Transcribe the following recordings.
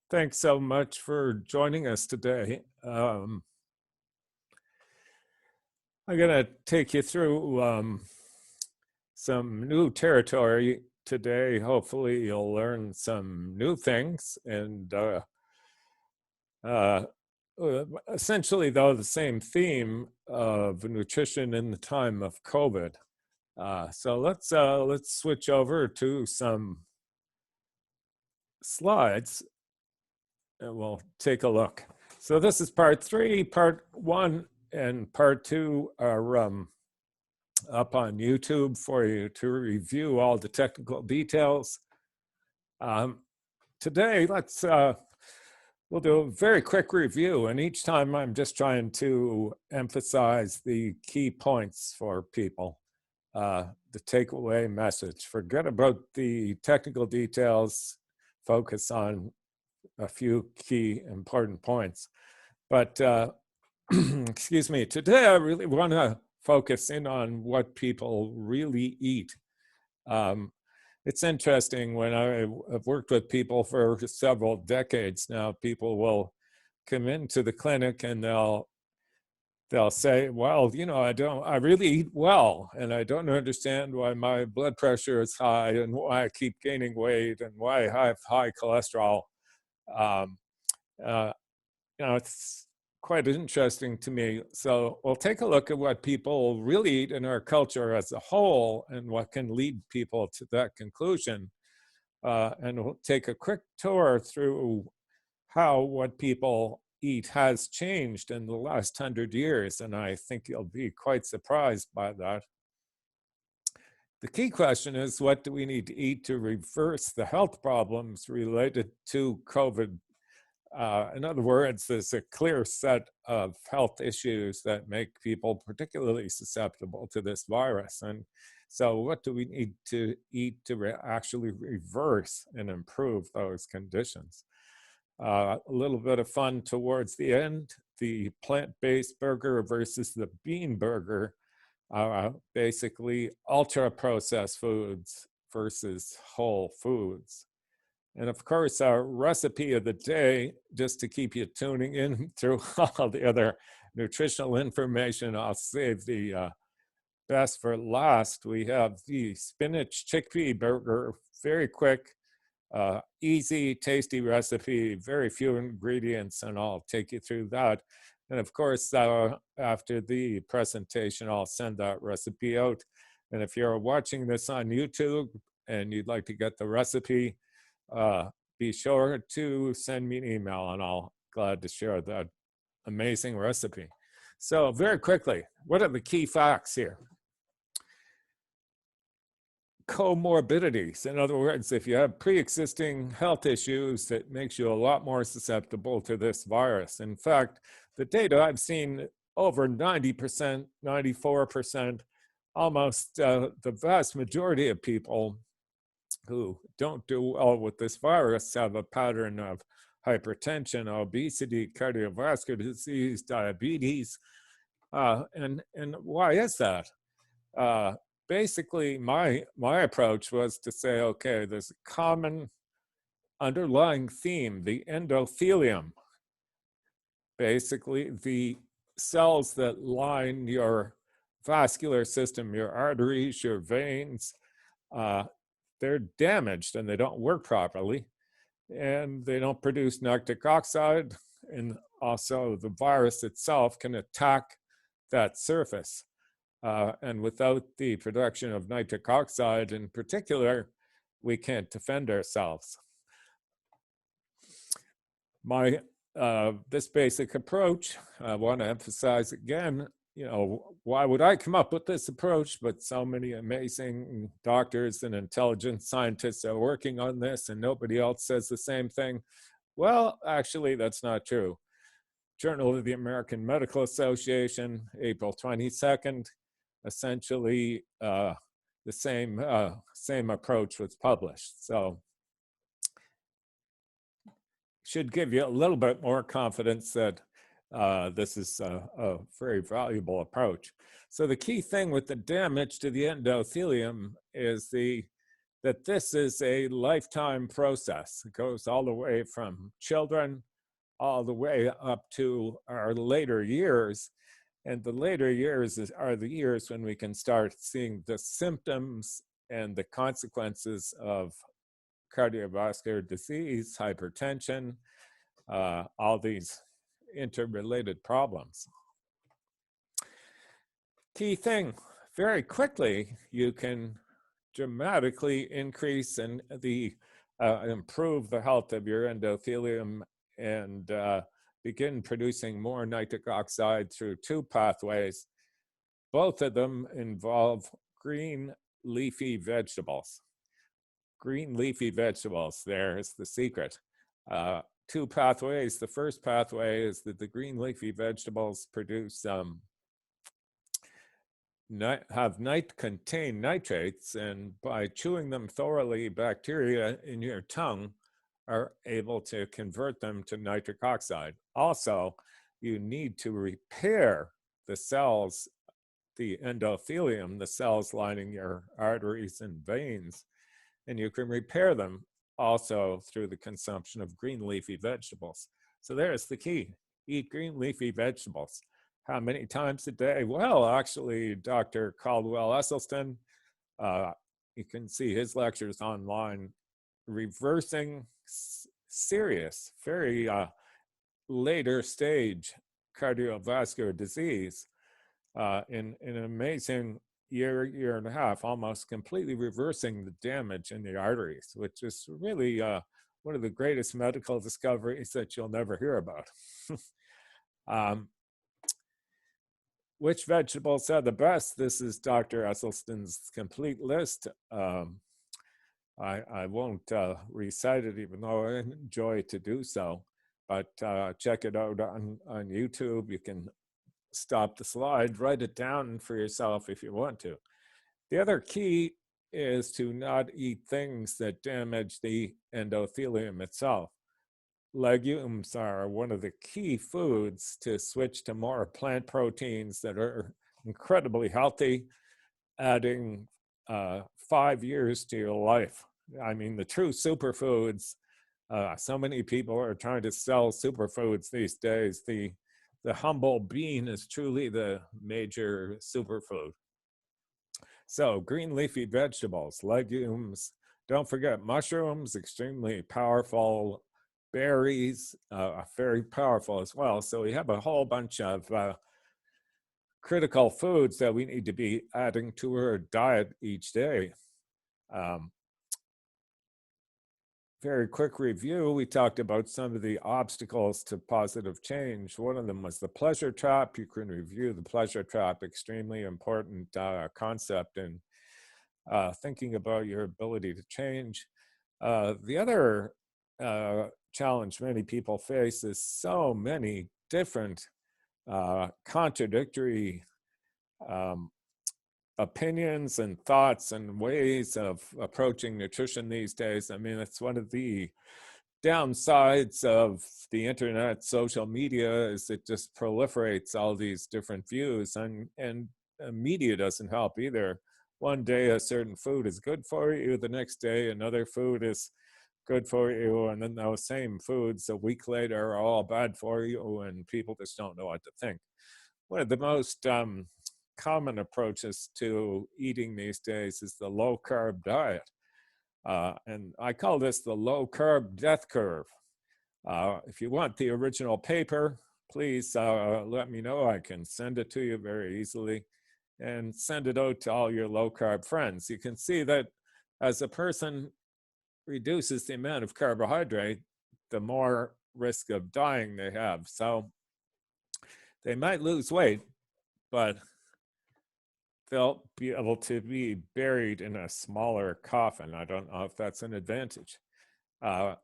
Thanks so much for joining us today. I'm going to take you through some new territory today. Hopefully, you'll learn some new things and uh, essentially, though, the same theme of nutrition in the time of COVID. So let's switch over to some slides and we'll take a look. So this is part three. Part one and part two are up on YouTube for you to review all the technical details. Today, we'll do a very quick review, and each time I'm just trying to emphasize the key points for people, the takeaway message. Forget about the technical details, focus on a few key important points. But excuse me, today I really want to focus in on what people really eat. It's interesting, when I've worked with people for several decades now, people will come into the clinic and they'll say, well, I really eat well, and I don't understand why my blood pressure is high and why I keep gaining weight and why I have high cholesterol. Um, uh, it's quite interesting to me. So we'll take a look at what people really eat in our culture as a whole and what can lead people to that conclusion. And we'll take a quick tour through how what people eat has changed in the last 100 years. And I think you'll be quite surprised by that. The key question is, what do we need to eat to reverse the health problems related to COVID? In other words, there's a clear set of health issues that make people particularly susceptible to this virus. And so what do we need to eat to actually reverse and improve those conditions? A little bit of fun towards the end, the plant-based burger versus the bean burger, basically ultra-processed foods versus whole foods. And of course, our recipe of the day, just to keep you tuning in through all the other nutritional information, I'll save the best for last. We have the spinach chickpea burger, very quick, easy, tasty recipe, very few ingredients, and I'll take you through that. And of course, after the presentation, I'll send that recipe out. And if you're watching this on YouTube and you'd like to get the recipe, be sure to send me an email and I'll glad to share that amazing recipe. So very quickly, what are the key facts here? Comorbidities. In other words, if you have pre-existing health issues, it makes you a lot more susceptible to this virus. In fact, the data I've seen, over 90%, 94%, almost the vast majority of people who don't do well with this virus have a pattern of hypertension, obesity, cardiovascular disease, diabetes. And why is that? Basically, my approach was to say, okay, there's a common underlying theme, the endothelium. Basically, the cells that line your vascular system, your arteries, your veins, they're damaged and they don't work properly, and they don't produce nitric oxide, and also the virus itself can attack that surface. And without the production of nitric oxide in particular, we can't defend ourselves. This basic approach, I want to emphasize again, why would I come up with this approach? But so many amazing doctors and intelligent scientists are working on this, and nobody else says the same thing. Well, actually, that's not true. Journal of the American Medical Association, April 22nd, essentially the same approach was published. So should give you a little bit more confidence that this is a very valuable approach. So the key thing with the damage to the endothelium is the that this is a lifetime process. It goes all the way from children all the way up to our later years. And the later years are the years when we can start seeing the symptoms and the consequences of cardiovascular disease, hypertension, all these interrelated problems. Key thing, very quickly, you can dramatically increase and improve the health of your endothelium and begin producing more nitric oxide through two pathways. Both of them involve green leafy vegetables. Green leafy vegetables, there's the secret. Two pathways. The first pathway is that the green leafy vegetables produce contain nitrates, and by chewing them thoroughly, bacteria in your tongue are able to convert them to nitric oxide. Also, you need to repair the cells, the endothelium, the cells lining your arteries and veins, and you can repair them also through the consumption of green leafy vegetables. So there's the key. Eat green leafy vegetables. How many times a day? Well, actually, Dr. Caldwell Esselstyn, you can see his lectures online, reversing serious, very later stage cardiovascular disease in an amazing year and a half, almost completely reversing the damage in the arteries, which is really one of the greatest medical discoveries that you'll never hear about. Which vegetables are the best? This is Dr. Esselstyn's complete list. I won't recite it, even though I enjoy to do so, but check it out on YouTube. You can stop the slide, write it down for yourself if you want to. The other key is to not eat things that damage the endothelium itself. Legumes are one of the key foods to switch to more plant proteins that are incredibly healthy, adding 5 years to your life. I mean, the true superfoods, so many people are trying to sell superfoods these days. The humble bean is truly the major superfood. So green leafy vegetables, legumes, don't forget mushrooms, extremely powerful. Berries are very powerful as well. So we have a whole bunch of critical foods that we need to be adding to our diet each day. Very quick review, we talked about some of the obstacles to positive change. One of them was the pleasure trap. You can review the pleasure trap, extremely important concept in thinking about your ability to change. The other challenge many people face is so many different contradictory opinions and thoughts and ways of approaching nutrition these days. I mean, it's one of the downsides of the internet, social media, is it just proliferates all these different views, and media doesn't help either. One day a certain food is good for you, the next day another food is good for you, and then those same foods a week later are all bad for you, and people just don't know what to think. One of the most common approaches to eating these days is the low carb diet. And I call this the low carb death curve. If you want the original paper, please let me know. I can send it to you very easily and send it out to all your low carb friends. You can see that as a person reduces the amount of carbohydrate, the more risk of dying they have. So they might lose weight, but they'll be able to be buried in a smaller coffin. I don't know if that's an advantage.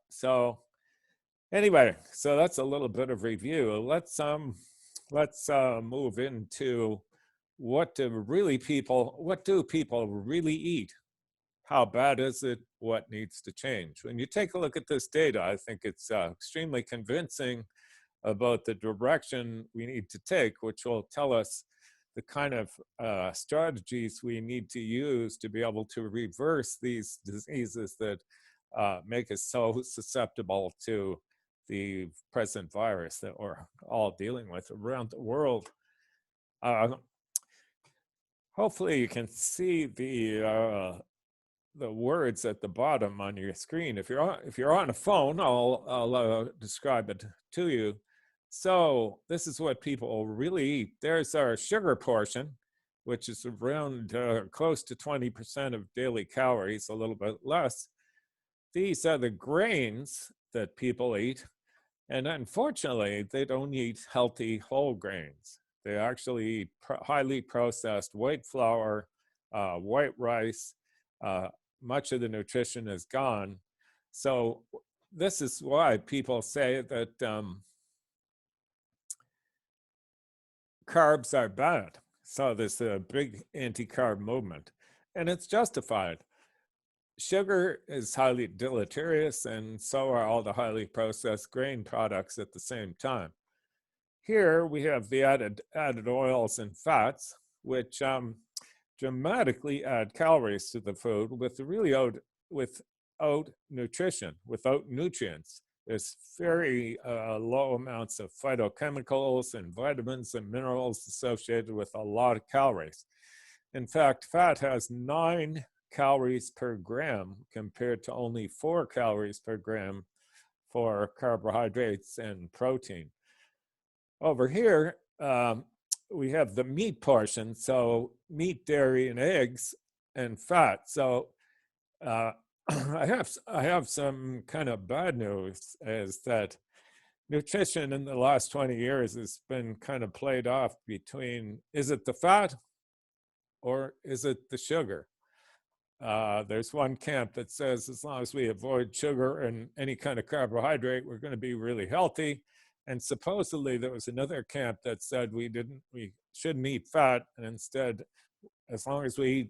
So anyway, so that's a little bit of review. Let's move into what do people really eat? How bad is it? What needs to change? When you take a look at this data, I think it's extremely convincing about the direction we need to take, which will tell us the kind of strategies we need to use to be able to reverse these diseases that make us so susceptible to the present virus that we're all dealing with around the world. Hopefully you can see the words at the bottom on your screen. If you're on a phone, I'll describe it to you. So this is what people really eat. There's our sugar portion, which is around close to 20% of daily calories, a little bit less. These are the grains that people eat. And unfortunately, they don't eat healthy whole grains. They actually eat highly processed white flour, white rice. Much of the nutrition is gone. So this is why people say that carbs are bad. So there's a big anti-carb movement, and it's justified. Sugar is highly deleterious, and so are all the highly processed grain products at the same time. Here we have the added oils and fats, which dramatically add calories to the food without nutrition, without nutrients. There's very low amounts of phytochemicals and vitamins and minerals associated with a lot of calories. In fact, fat has 9 calories per gram compared to only 4 calories per gram for carbohydrates and protein. Over here, we have the meat portion, so meat, dairy, and eggs, and fat. So I have some kind of bad news, is that nutrition in the last 20 years has been kind of played off between, is it the fat or is it the sugar? There's one camp that says as long as we avoid sugar and any kind of carbohydrate, we're going to be really healthy. And supposedly there was another camp that said we shouldn't eat fat, and instead, as long as we eat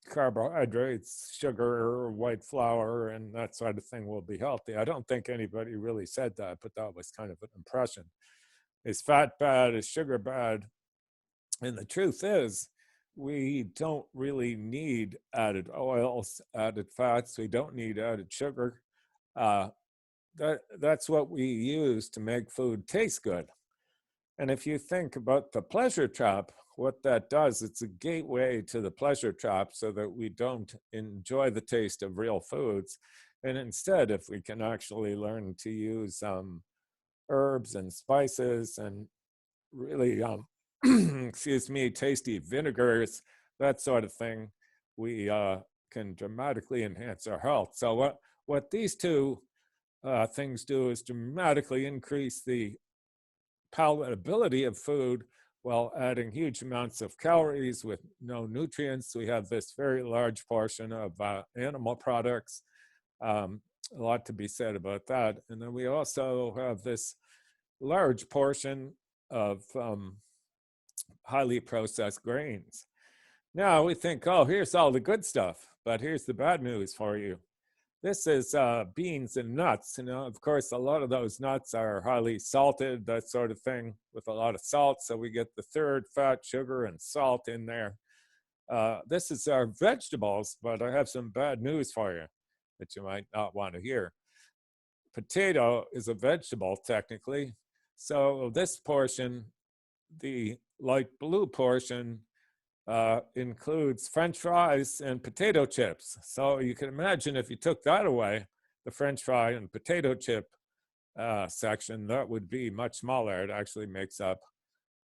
carbohydrates, sugar, white flour, and that sort of thing, we'll be healthy. I don't think anybody really said that, but that was kind of an impression. Is fat bad? Is sugar bad? And the truth is, we don't really need added oils, added fats. We don't need added sugar. That's what we use to make food taste good. And if you think about the pleasure trap, what that does, it's a gateway to the pleasure trap so that we don't enjoy the taste of real foods. And instead, if we can actually learn to use herbs and spices and really, excuse me, tasty vinegars, that sort of thing, we can dramatically enhance our health. So what these two things do is dramatically increase the palatability of food while adding huge amounts of calories with no nutrients. We have this very large portion of animal products. A lot to be said about that. And then we also have this large portion of highly processed grains. Now we think, oh, here's all the good stuff, but here's the bad news for you. This is beans and nuts. You know, of course, a lot of those nuts are highly salted, that sort of thing, with a lot of salt. So we get the third fat, sugar, and salt in there. This is our vegetables, but I have some bad news for you that you might not want to hear. Potato is a vegetable, technically. So this portion, the light blue portion, includes French fries and potato chips. So you can imagine if you took that away, the French fry and potato chip section, that would be much smaller. It actually makes up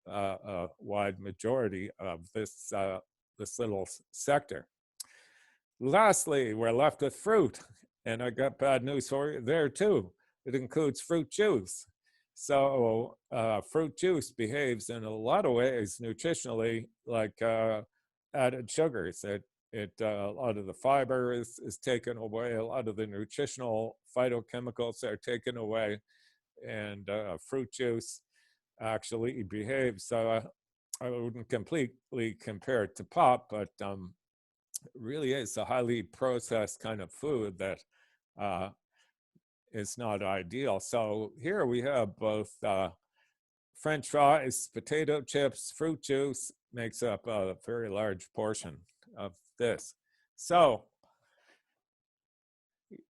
a wide majority of this little sector. Lastly, we're left with fruit, and I got bad news for you there too. It includes fruit juice. So fruit juice behaves in a lot of ways nutritionally like added sugars. A lot of the fiber is taken away, a lot of the nutritional phytochemicals are taken away, and fruit juice actually behaves. I wouldn't completely compare it to pop, but it really is a highly processed kind of food that is not ideal. So here we have both French fries, potato chips, fruit juice makes up a very large portion of this. So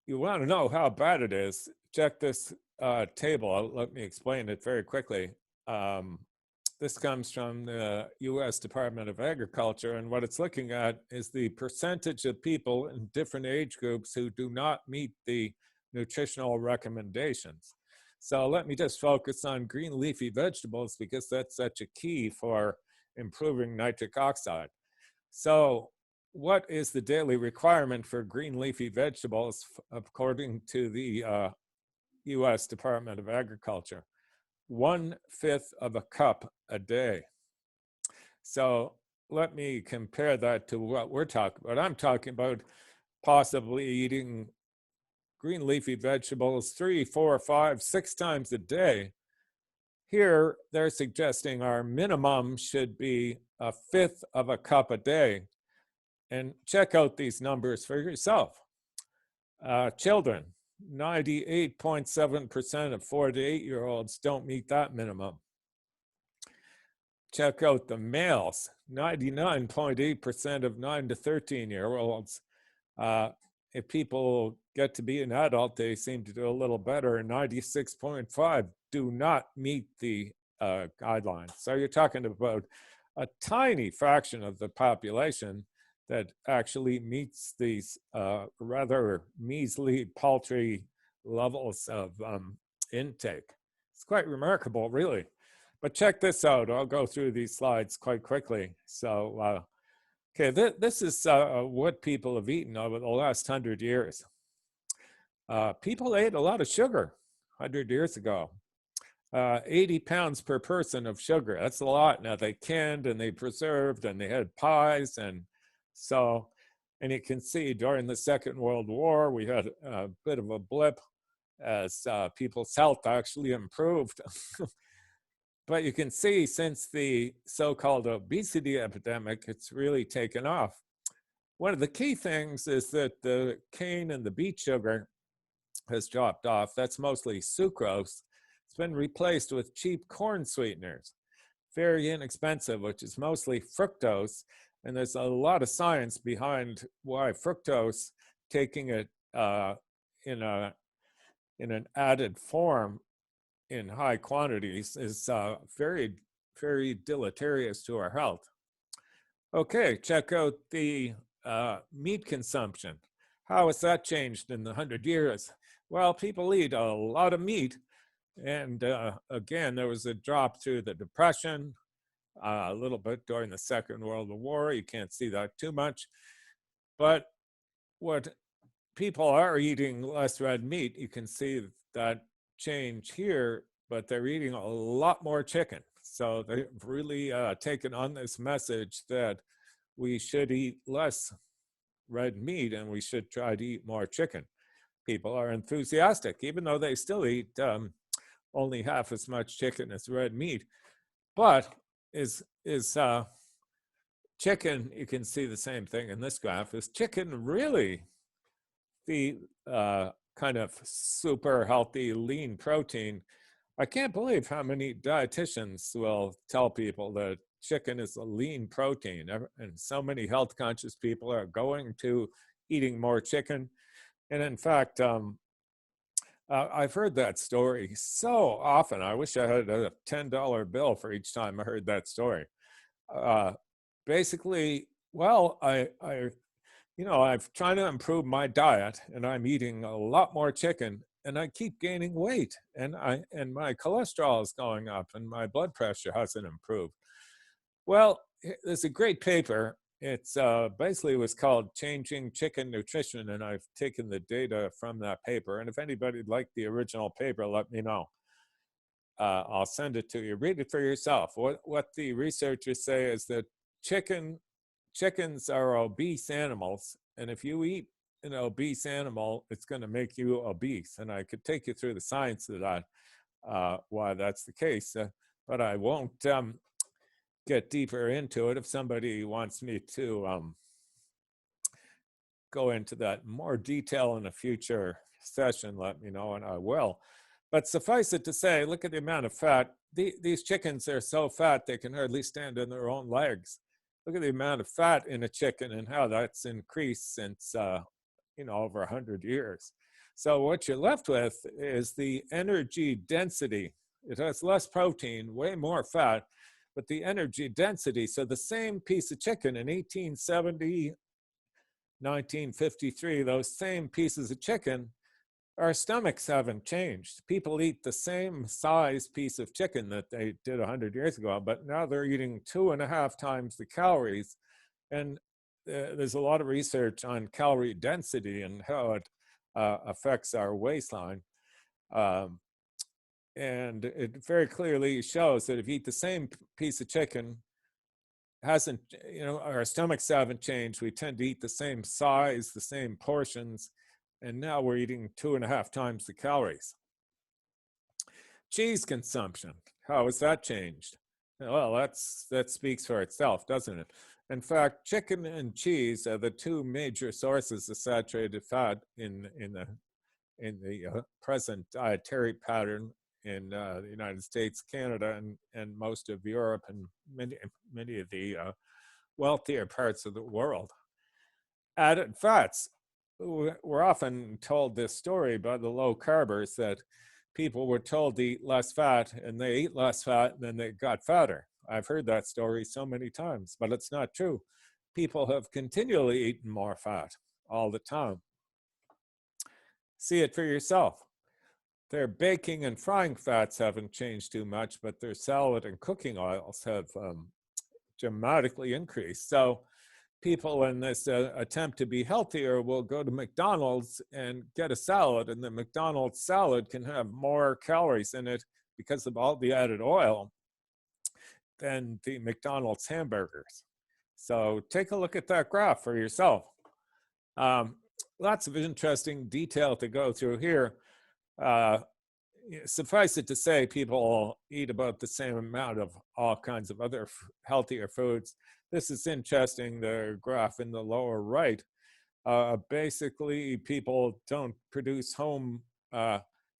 you want to know how bad it is, check this table. Let me explain it very quickly. Um, this comes from the US Department of Agriculture, and what it's looking at is the percentage of people in different age groups who do not meet the nutritional recommendations. So let me just focus on green leafy vegetables because that's such a key for improving nitric oxide. So what is the daily requirement for green leafy vegetables according to the US Department of Agriculture? 1/5 of a cup a day. So let me compare that to what we're talking about. I'm talking about possibly eating green leafy vegetables 3, 4, 5, 6 times a day. Here, they're suggesting our minimum should be 1/5 of a cup a day. And check out these numbers for yourself. Children, 98.7% of 4 to 8-year-olds don't meet that minimum. Check out the males, 99.8% of 9 to 13-year-olds. If people get to be an adult, they seem to do a little better. 96.5 do not meet the guidelines. So you're talking about a tiny fraction of the population that actually meets these rather measly, paltry levels of intake. It's quite remarkable, really. But check this out. I'll go through these slides quite quickly. So, okay, this is what people have eaten over the last 100 years. People ate a lot of sugar 100 years ago. 80 pounds per person of sugar. That's a lot. Now they canned and they preserved and they had pies. And so, and you can see during the Second World War, we had a bit of a blip as people's health actually improved. But you can see since the so-called obesity epidemic, it's really taken off. One of the key things is that the cane and the beet sugar has dropped off. That's mostly sucrose. It's been replaced with cheap corn sweeteners, very inexpensive, which is mostly fructose. And there's a lot of science behind why fructose, taking it in an added form in high quantities, is very, very deleterious to our health. Okay, check out the meat consumption. How has that changed in the 100 years? Well, people eat a lot of meat. And again, there was a drop through the Depression, a little bit during the Second World War. You can't see that too much. But what people are eating less red meat, you can see that change here, but they're eating a lot more chicken. So they've really taken on this message that we should eat less red meat and we should try to eat more chicken. People are enthusiastic, even though they still eat only half as much chicken as red meat. But is chicken, you can see the same thing in this graph, is chicken really the kind of super healthy lean protein? I can't believe how many dietitians will tell people that chicken is a lean protein, and so many health conscious people are going to eating more chicken. And in fact, I've heard that story so often. I wish I had a $10 bill for each time I heard that story. Basically, well, I've tried to improve my diet, and I'm eating a lot more chicken, and I keep gaining weight, and my cholesterol is going up, and my blood pressure hasn't improved. Well, there's a great paper. It's basically was called Changing Chicken Nutrition, and I've taken the data from that paper. And if anybody'd like the original paper, let me know. I'll send it to you. Read it for yourself. What the researchers say is that chickens are obese animals, and if you eat an obese animal, it's going to make you obese. And I could take you through the science of that, why that's the case, but I won't get deeper into it. If somebody wants me to go into that in more detail in a future session, let me know and I will. But suffice it to say, look at the amount of fat. These chickens are so fat they can hardly stand on their own legs. Look at the amount of fat in a chicken and how that's increased since over 100 years. So what you're left with is the energy density. It has less protein, way more fat, but the energy density. So the same piece of chicken in 1870, 1953, those same pieces of chicken, our stomachs haven't changed. People eat the same size piece of chicken that they did 100 years ago, but now they're eating 2.5 times the calories. And there's a lot of research on calorie density and how it affects our waistline. And it very clearly shows that if you eat the same piece of chicken, our stomachs haven't changed. We tend to eat the same size, the same portions, and now we're eating 2.5 times the calories. Cheese consumption, how has that changed? Well, that speaks for itself, doesn't it? In fact, chicken and cheese are the two major sources of saturated fat in the present dietary pattern in the United States, Canada, and most of Europe, and many of the wealthier parts of the world. Added fats. We're often told this story by the low carbers that people were told to eat less fat and they ate less fat and then they got fatter. I've heard that story so many times, but it's not true. People have continually eaten more fat all the time. See it for yourself. Their baking and frying fats haven't changed too much, but their salad and cooking oils have dramatically increased. So people in this attempt to be healthier will go to McDonald's and get a salad, and the McDonald's salad can have more calories in it because of all the added oil than the McDonald's hamburgers. So take a look at that graph for yourself. Lots of interesting detail to go through here. Suffice it to say, people eat about the same amount of all kinds of other healthier foods. This is interesting, the graph in the lower right. Basically, people don't produce home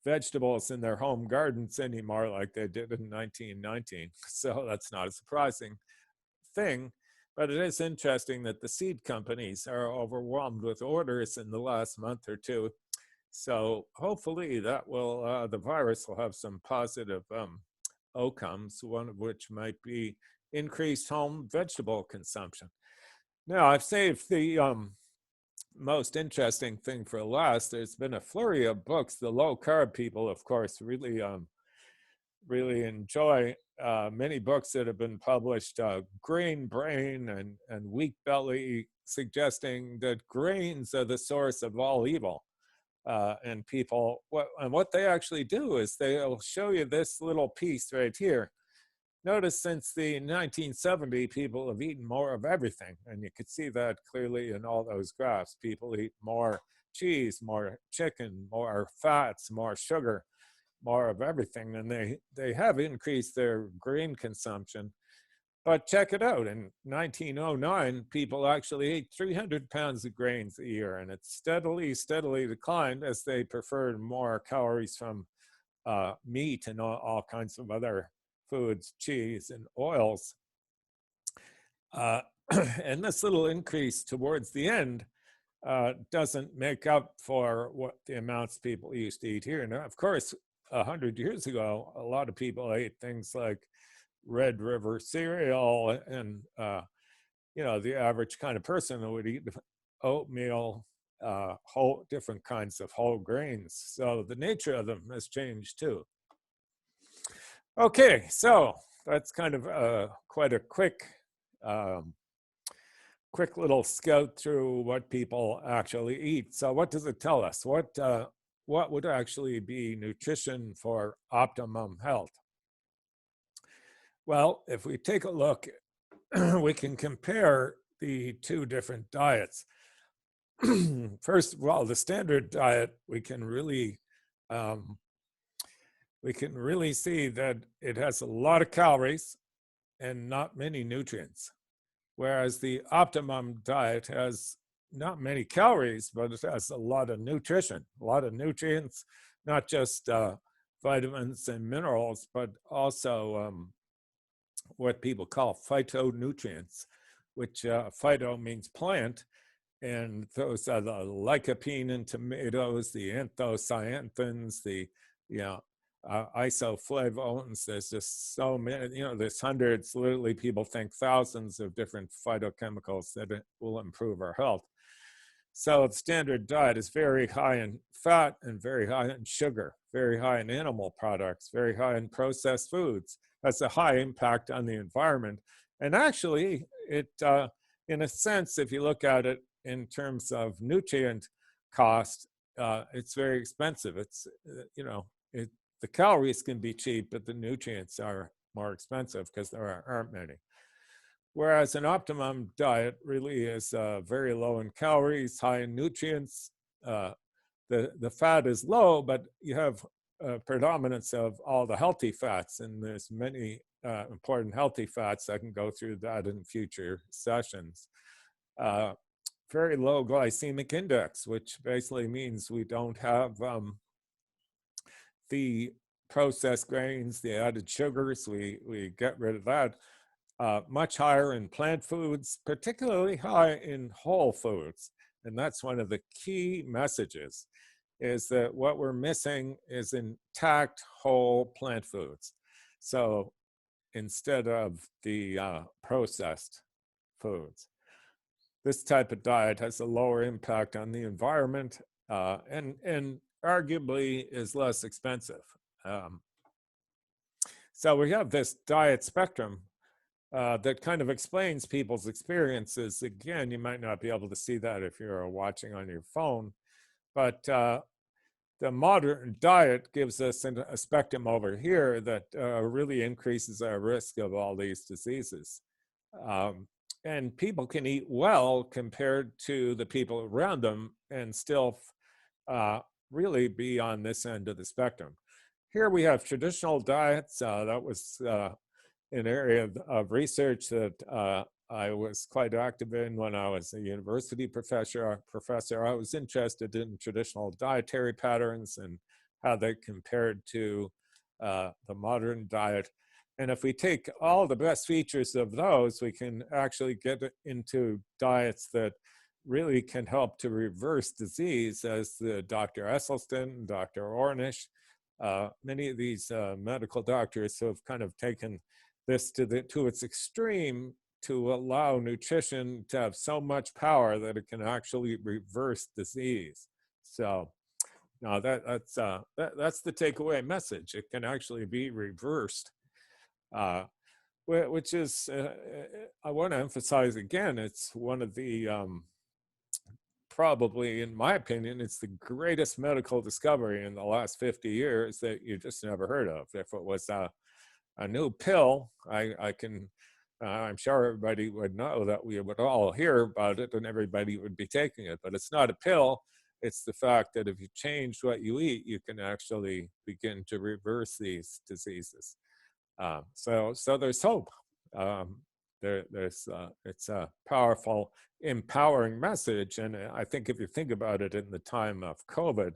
vegetables in their home gardens anymore like they did in 1919. So that's not a surprising thing. But it is interesting that the seed companies are overwhelmed with orders in the last month or two. So hopefully that will, the virus will have some positive outcomes, one of which might be increased home vegetable consumption. Now, I've saved the most interesting thing for last. There's been a flurry of books. The low carb people, of course, really enjoy many books that have been published, Grain Brain and Weak Belly, suggesting that grains are the source of all evil. And people, what they actually do is they'll show you this little piece right here. Notice since the 1970s, people have eaten more of everything. And you could see that clearly in all those graphs. People eat more cheese, more chicken, more fats, more sugar, more of everything. And they have increased their grain consumption. But check it out, in 1909, people actually ate 300 pounds of grains a year, and it steadily declined as they preferred more calories from meat and all kinds of other foods, cheese and oils. And this little increase towards the end doesn't make up for what the amounts people used to eat here. Now, of course, 100 years ago, a lot of people ate things like Red River cereal, and the average kind of person who would eat oatmeal, different kinds of whole grains. So the nature of them has changed too. Okay, so that's kind of quite a quick little scout through what people actually eat. So what does it tell us? What would actually be nutrition for optimum health? Well, if we take a look, we can compare the two different diets. First of all, the standard diet, we can really see that it has a lot of calories and not many nutrients, whereas the optimum diet has not many calories, but it has a lot of nutrition, a lot of nutrients, not just vitamins and minerals, but also what people call phytonutrients, which phyto means plant, and those are the lycopene in tomatoes, the anthocyanins, the isoflavones. There's just so many, there's hundreds, literally people think thousands of different phytochemicals that will improve our health. So the standard diet is very high in fat and very high in sugar, very high in animal products, very high in processed foods. That's a high impact on the environment. And actually, it, in a sense, if you look at it in terms of nutrient cost, it's very expensive. It's, the calories can be cheap, but the nutrients are more expensive because there aren't many. Whereas an optimum diet really is very low in calories, high in nutrients. The fat is low, but you have a predominance of all the healthy fats, and there's many important healthy fats. I can go through that in future sessions. Very low glycemic index, which basically means we don't have the processed grains, the added sugars. We get rid of that. Much higher in plant foods, particularly high in whole foods. And that's one of the key messages, is that what we're missing is intact whole plant foods. So instead of the processed foods, this type of diet has a lower impact on the environment and arguably is less expensive. So we have this diet spectrum that kind of explains people's experiences. Again, you might not be able to see that if you're watching on your phone, but the modern diet gives us a spectrum over here that really increases our risk of all these diseases. And people can eat well compared to the people around them and still really be on this end of the spectrum. Here we have traditional diets. That was an area of research that I was quite active in when I was a university professor. I was interested in traditional dietary patterns and how they compared to the modern diet. And if we take all the best features of those, we can actually get into diets that really can help to reverse disease, as the Dr. Esselstyn, Dr. Ornish, many of these medical doctors who have kind of taken this to its extreme to allow nutrition to have so much power that it can actually reverse disease. So now that's the takeaway message. It can actually be reversed, which is, I want to emphasize again, it's one of the, probably in my opinion, it's the greatest medical discovery in the last 50 years that you just never heard of. If it was a new pill, I'm sure everybody would know that we would all hear about it and everybody would be taking it, but it's not a pill. It's the fact that if you change what you eat, you can actually begin to reverse these diseases. So there's hope. It's a powerful, empowering message. And I think if you think about it in the time of COVID,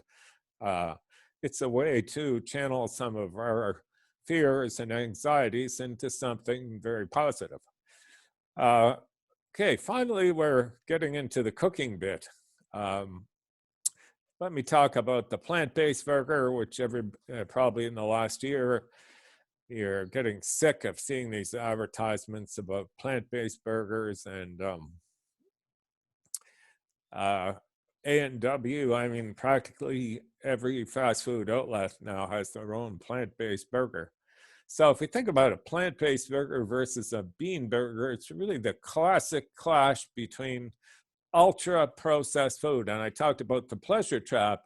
it's a way to channel some of our fears and anxieties into something very positive. Okay, finally, we're getting into the cooking bit. Let me talk about the plant-based burger, which probably in the last year, you're getting sick of seeing these advertisements about plant-based burgers and A&W. I mean, practically every fast food outlet now has their own plant-based burger. So if we think about a plant-based burger versus a bean burger, it's really the classic clash between ultra-processed food. And I talked about the pleasure trap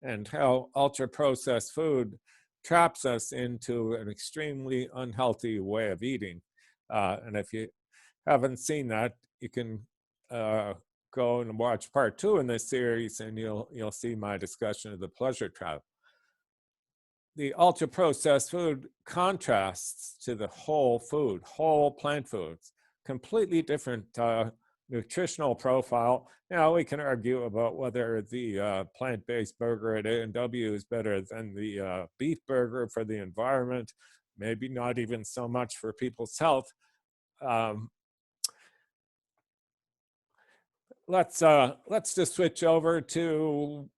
and how ultra-processed food traps us into an extremely unhealthy way of eating. And if you haven't seen that, you can go and watch part 2 in this series, and you'll see my discussion of the pleasure trap. The ultra-processed food contrasts to the whole food, whole plant foods, completely different nutritional profile. Now we can argue about whether the plant-based burger at A&W is better than the beef burger for the environment, maybe not even so much for people's health. Let's just switch over to,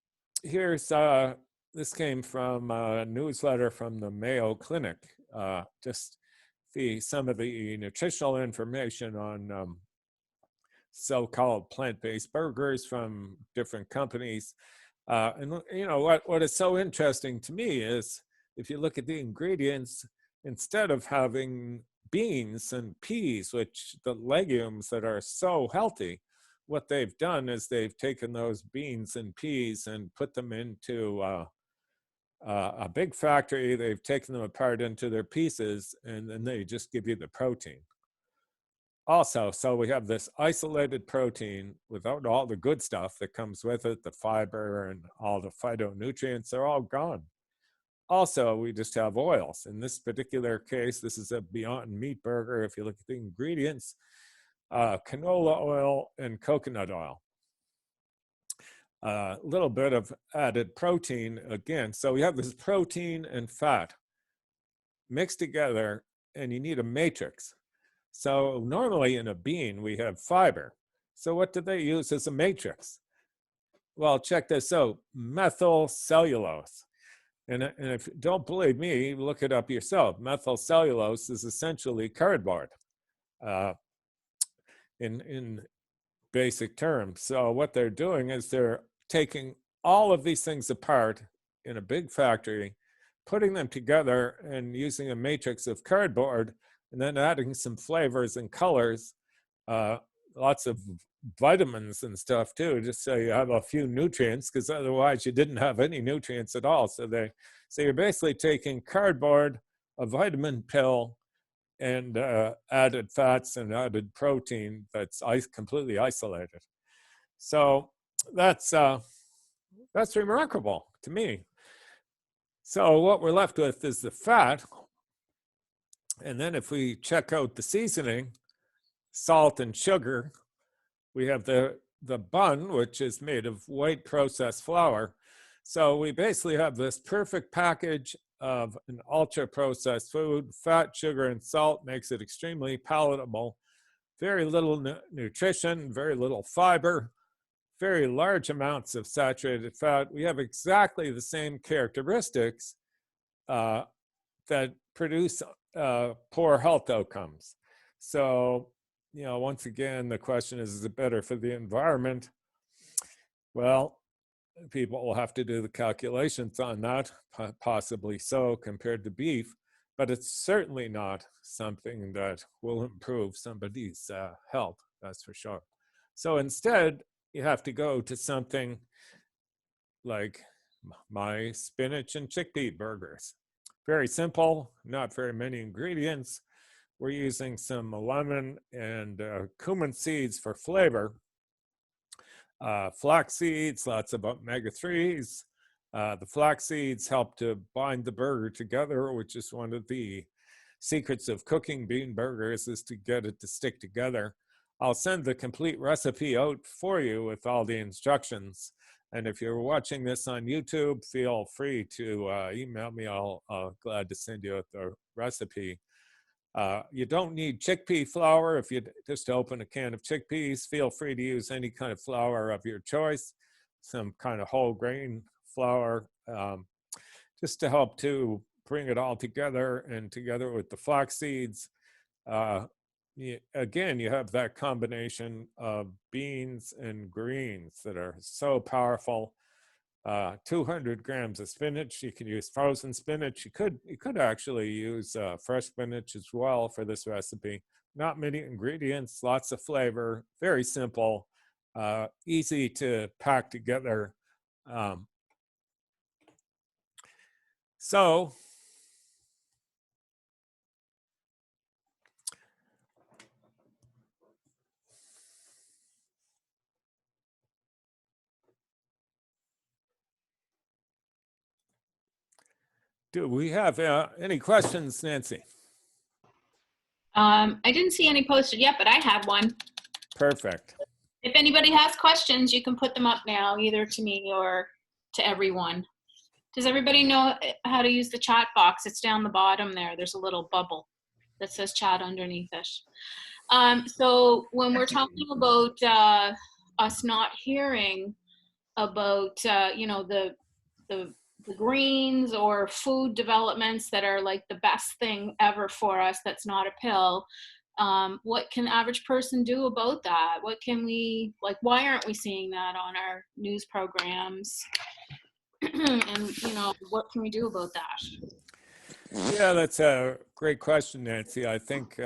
here's, this came from a newsletter from the Mayo Clinic, just some of the nutritional information on so-called plant-based burgers from different companies. And you know, what is so interesting to me is if you look at the ingredients, instead of having beans and peas, which the legumes that are so healthy, what they've done is they've taken those beans and peas and put them into a big factory. They've taken them apart into their pieces, and then they just give you the protein. Also, so we have this isolated protein without all the good stuff that comes with it, the fiber and all the phytonutrients, they're all gone. Also, we just have oils. In this particular case, this is a Beyond Meat burger. If you look at the ingredients, canola oil and coconut oil. A little bit of added protein again. So we have this protein and fat mixed together, and you need a matrix. So normally in a bean, we have fiber. So what do they use as a matrix? Well, check this out, methyl cellulose. And if you don't believe me, look it up yourself. Methyl cellulose is essentially cardboard in basic terms. So what they're doing is they're taking all of these things apart in a big factory, putting them together and using a matrix of cardboard, and then adding some flavors and colors, lots of vitamins and stuff too, just so you have a few nutrients, because otherwise you didn't have any nutrients at all. So you're basically taking cardboard, a vitamin pill, and added fats and added protein that's completely isolated. So that's remarkable to me. So what we're left with is the fat. And then if we check out the seasoning, salt and sugar, we have the bun, which is made of white processed flour. So we basically have this perfect package of an ultra processed food. Fat, sugar, and salt makes it extremely palatable. Very little nutrition, very little fiber, very large amounts of saturated fat. We have exactly the same characteristics that produce poor health outcomes. So, you know, once again, the question is it better for the environment? Well, people will have to do the calculations on that, possibly so, compared to beef, but it's certainly not something that will improve somebody's health, that's for sure. So instead, you have to go to something like my spinach and chickpea burgers. Very simple, not very many ingredients. We're using some lemon and cumin seeds for flavor. Flax seeds, lots of omega-3s. The flax seeds help to bind the burger together, which is one of the secrets of cooking bean burgers, is to get it to stick together. I'll send the complete recipe out for you with all the instructions. And if you're watching this on YouTube, feel free to email me. I'll glad to send you the recipe. You don't need chickpea flour. If you just open a can of chickpeas, feel free to use any kind of flour of your choice, some kind of whole grain flour, just to help to bring it all together, and together with the flax seeds. Again, you have that combination of beans and greens that are so powerful. 200 grams of spinach. You can use frozen spinach. You could actually use fresh spinach as well for this recipe. Not many ingredients, lots of flavor, very simple, easy to pack together. So do we have any questions, Nancy? I didn't see any posted yet, but I have one. Perfect. If anybody has questions, you can put them up now, either to me or to everyone. Does everybody know how to use the chat box? It's down the bottom there. There's a little bubble that says chat underneath it. So when we're talking about us not hearing about, you know, the greens or food developments that are like the best thing ever for us, that's not a pill, what can the average person do about that? What can we, like, why aren't we seeing that on our news programs? And, you know, what can we do about that? Yeah, that's a great question, Nancy. I think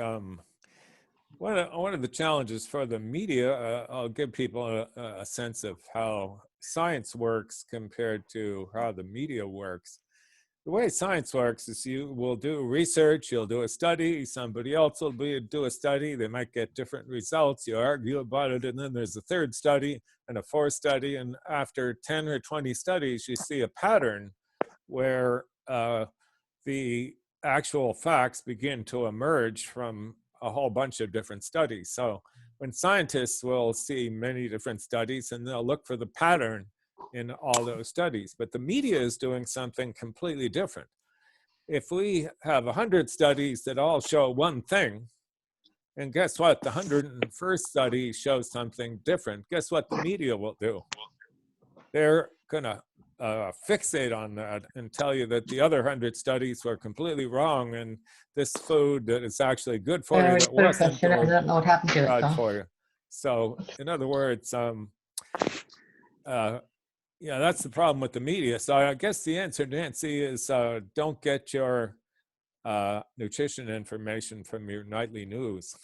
one of the challenges for the media, I'll give people a sense of how science works compared to how the media works. The way science works is you will do research, you'll do a study, somebody else will do a study, they might get different results, you argue about it, and then there's a third study and a fourth study, and after 10 or 20 studies, you see a pattern where the actual facts begin to emerge from a whole bunch of different studies. So when scientists will see many different studies and they'll look for the pattern in all those studies, but the media is doing something completely different. If we have 100 studies that all show one thing, and guess what? The 101st study shows something different. Guess what the media will do? They're gonna fixate on that and tell you that the other 100 studies were completely wrong, and this food that is actually good for you that wasn't, or I don't know what happened to it. bad for you. So in other words, yeah, that's the problem with the media. So I guess the answer, Nancy, is don't get your nutrition information from your nightly news.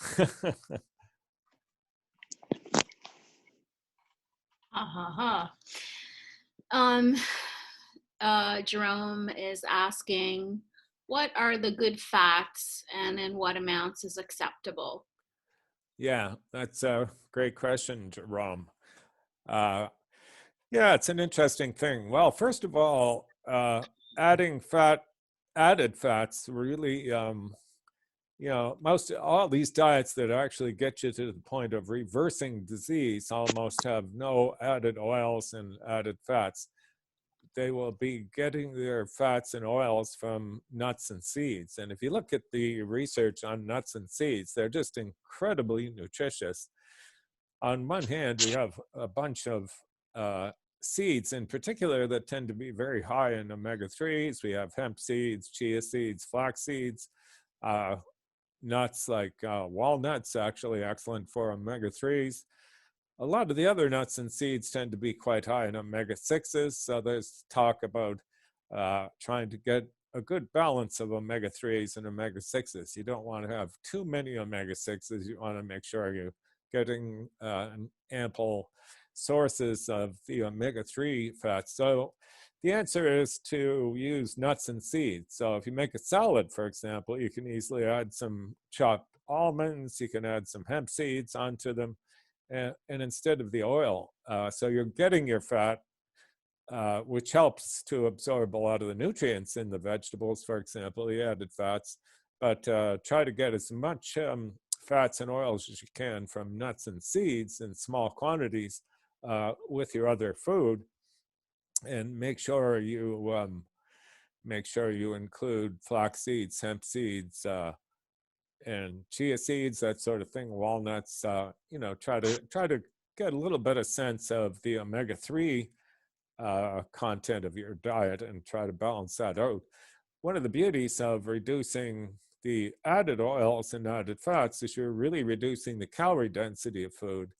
Jerome is asking, what are the good fats and in what amounts is acceptable? Yeah, that's a great question, Jerome. Yeah, it's an interesting thing. Well, first of all, added fats really, you know, all these diets that actually get you to the point of reversing disease almost have no added oils and added fats. They will be getting their fats and oils from nuts and seeds. And if you look at the research on nuts and seeds, they're just incredibly nutritious. On one hand, we have a bunch of seeds in particular that tend to be very high in omega-3s. We have hemp seeds, chia seeds, flax seeds, nuts like walnuts, actually excellent for omega-3s. A lot of the other nuts and seeds tend to be quite high in omega-6s. So there's talk about trying to get a good balance of omega-3s and omega-6s. You don't want to have too many omega-6s. You want to make sure you're getting ample sources of the omega-3 fats. So the answer is to use nuts and seeds. So if you make a salad, for example, you can easily add some chopped almonds, you can add some hemp seeds onto them, and instead of the oil. So you're getting your fat, which helps to absorb a lot of the nutrients in the vegetables, for example, the added fats, but try to get as much fats and oils as you can from nuts and seeds in small quantities with your other food, and make sure you include flax seeds, hemp seeds, and chia seeds, that sort of thing, walnuts. You know, try to get a little bit of sense of the omega-3 content of your diet and try to balance that out. One of the beauties of reducing the added oils and added fats is you're really reducing the calorie density of food.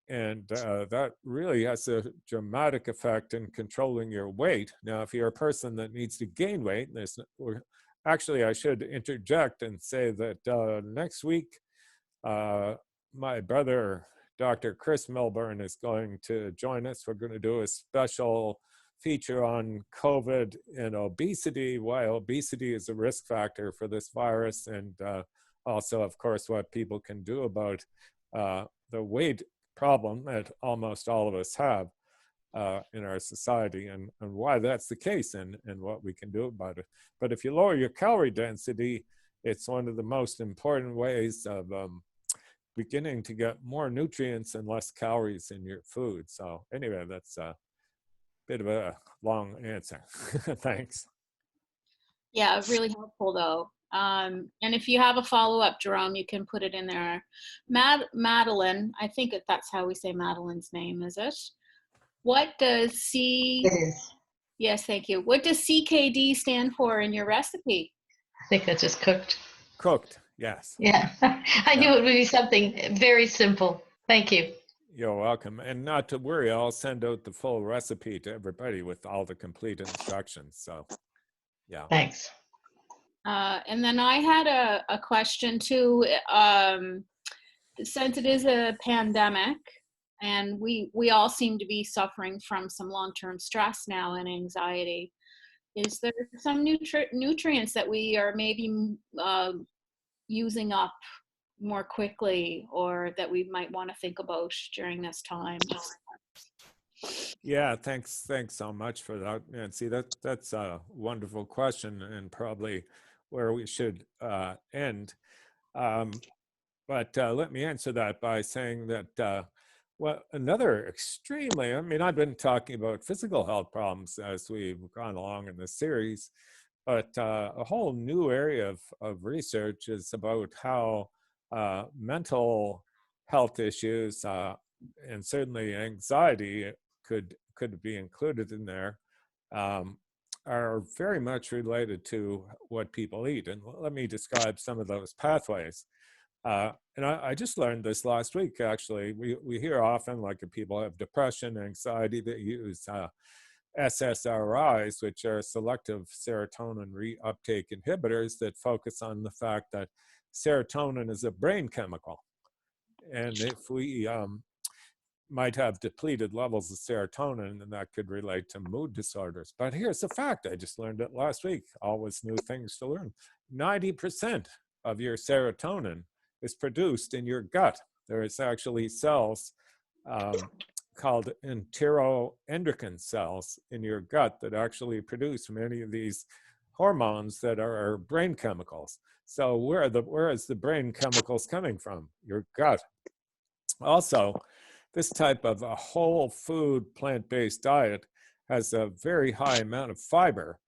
And that really has a dramatic effect in controlling your weight. Now, if you're a person that needs to gain weight, actually, I should interject and say that next week, my brother, Dr. Chris Milburn, is going to join us. We're going to do a special feature on COVID and obesity, why obesity is a risk factor for this virus, and also, of course, what people can do about the weight problem that almost all of us have in our society, and why that's the case, and what we can do about it. But if you lower your calorie density, it's one of the most important ways of beginning to get more nutrients and less calories in your food. So anyway, that's a bit of a long answer. Thanks. Yeah, really helpful though. And if you have a follow-up, Jerome, you can put it in there. Madeline, I think that's how we say Madeline's name, is it? What does It is. yes, thank you. What does CKD stand for in your recipe? I think that's just cooked. Cooked, yes. Yeah. I knew Yeah. it would be something very simple. Thank you. You're welcome. And not to worry, I'll send out the full recipe to everybody with all the complete instructions. So, yeah. Thanks. And then I had a question too. Since it is a pandemic, and we all seem to be suffering from some long-term stress now and anxiety, is there some nutrients that we are maybe using up more quickly, or that we might want to think about during this time? Yeah, thanks so much for that, Nancy. That's a wonderful question, and probably where we should end. But let me answer that by saying that, well, another extremely, I mean, I've been talking about physical health problems as we've gone along in this series, but a whole new area of research is about how mental health issues and certainly anxiety could be included in there, are very much related to what people eat. And let me describe some of those pathways. And I just learned this last week, actually. We hear often, like, if people have depression, anxiety, they use SSRIs, which are selective serotonin reuptake inhibitors that focus on the fact that serotonin is a brain chemical. And if we might have depleted levels of serotonin, and that could relate to mood disorders. But here's the fact, I just learned it last week, always new things to learn. 90% of your serotonin is produced in your gut. There is actually cells called enteroendocrine cells in your gut that actually produce many of these hormones that are brain chemicals. So where is the brain chemicals coming from? Your gut. Also, this type of a whole food plant-based diet has a very high amount of fiber,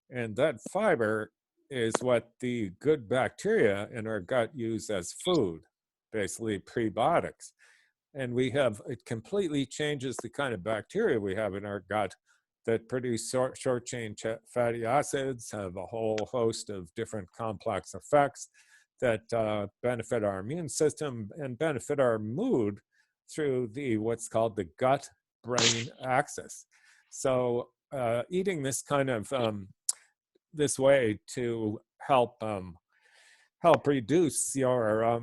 and that fiber is what the good bacteria in our gut use as food, basically prebiotics. And it completely changes the kind of bacteria we have in our gut that produce short chain fatty acids, have a whole host of different complex effects that benefit our immune system and benefit our mood through what's called the gut-brain axis. So eating this kind of this way to help reduce your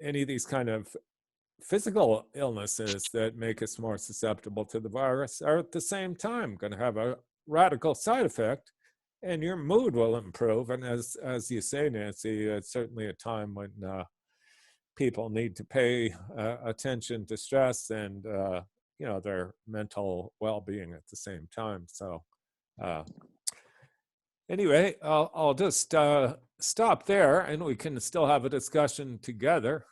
any of these kind of physical illnesses that make us more susceptible to the virus are at the same time going to have a radical side effect, and your mood will improve. And as you say, Nancy, it's certainly a time when people need to pay attention to stress and their mental well-being at the same time. So anyway, I'll just stop there, and we can still have a discussion together.